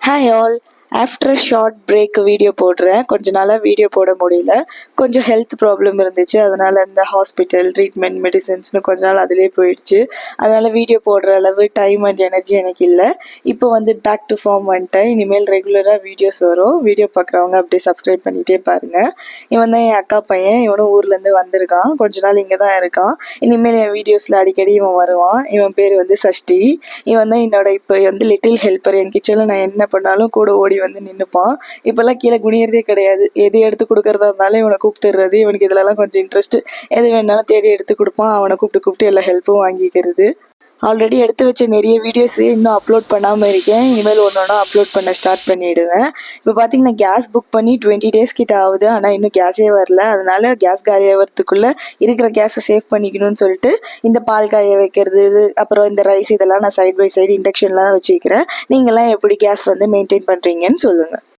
Hi all. After a short break video போடுறேன். கொஞ்ச நாளாக வீடியோ போட முடியல. கொஞ்சம் ஹெல்த் ப்ராப்ளம் இருந்துச்சு. அதனால் இந்த ஹாஸ்பிட்டல் ட்ரீட்மெண்ட் மெடிசின்ஸ்னு கொஞ்ச நாள் அதிலே போயிடுச்சு. அதனால் வீடியோ போடுற அளவு டைம் அண்ட் எனர்ஜி எனக்கு இல்லை. இப்போ வந்து பேக் டு ஃபார்ம் வந்துட்டேன். இனிமேல் ரெகுலராக வீடியோஸ் வரும். வீடியோ பார்க்குறவங்க அப்படியே சப்ஸ்கிரைப் பண்ணிகிட்டே பாருங்கள். இவன் தான் என் அக்கா பையன். இவனும் ஊர்லேருந்து வந்திருக்கான். கொஞ்ச நாள் இங்கே தான் இருக்கான். இனிமேல் என் வீடியோஸில் அடிக்கடி இவன் வருவான். இவன் பேர் வந்து சஷ்டி. இவன் தான் என்னோட இப்போ வந்து லிட்டில் ஹெல்ப்பர். என் கிச்சனில் நான் என்ன பண்ணாலும் கூட ஓடி வந்து நின்றுப்பான். இப்போல்லாம் கீழே குனியறதே கிடையாது. எது எடுத்து கொடுக்கறதா இருந்தாலும் இவனை கூப்பிட்டுறது. இவனுக்கு இதுலலாம் கொஞ்சம் இன்ட்ரெஸ்ட். எது வேணாலும் தேடி எடுத்து கொடுப்பான். அவனை கூப்பிட்டு எல்லா ஹெல்ப்பும் வாங்கிக்கிறது. ஆல்ரெடி எடுத்து வச்ச நிறைய வீடியோஸ் இன்னும் அப்லோட் பண்ணாமல் இருக்கேன். இனிமேல் ஒன்று ஒன்றா அப்லோட் பண்ண ஸ்டார்ட் பண்ணிவிடுவேன். இப்போ பார்த்தீங்கன்னா கேஸ் புக் பண்ணி 20 days கிட்ட ஆகுது. ஆனால் இன்னும் கேஸே வரல. அதனால கேஸ் காலி ஆகிறதுக்குள்ளே இருக்கிற கேஸை சேவ் பண்ணிக்கணும்னு சொல்லிட்டு இந்த பால் காய வைக்கிறது, அப்புறம் இந்த ரைஸ் இதெல்லாம் நான் சைட் பை சைடு இண்டக்ஷன்லாம் வச்சுக்கிறேன். நீங்களாம் எப்படி கேஸ் வந்து மெயின்டைன் பண்ணுறீங்கன்னு சொல்லுங்கள்.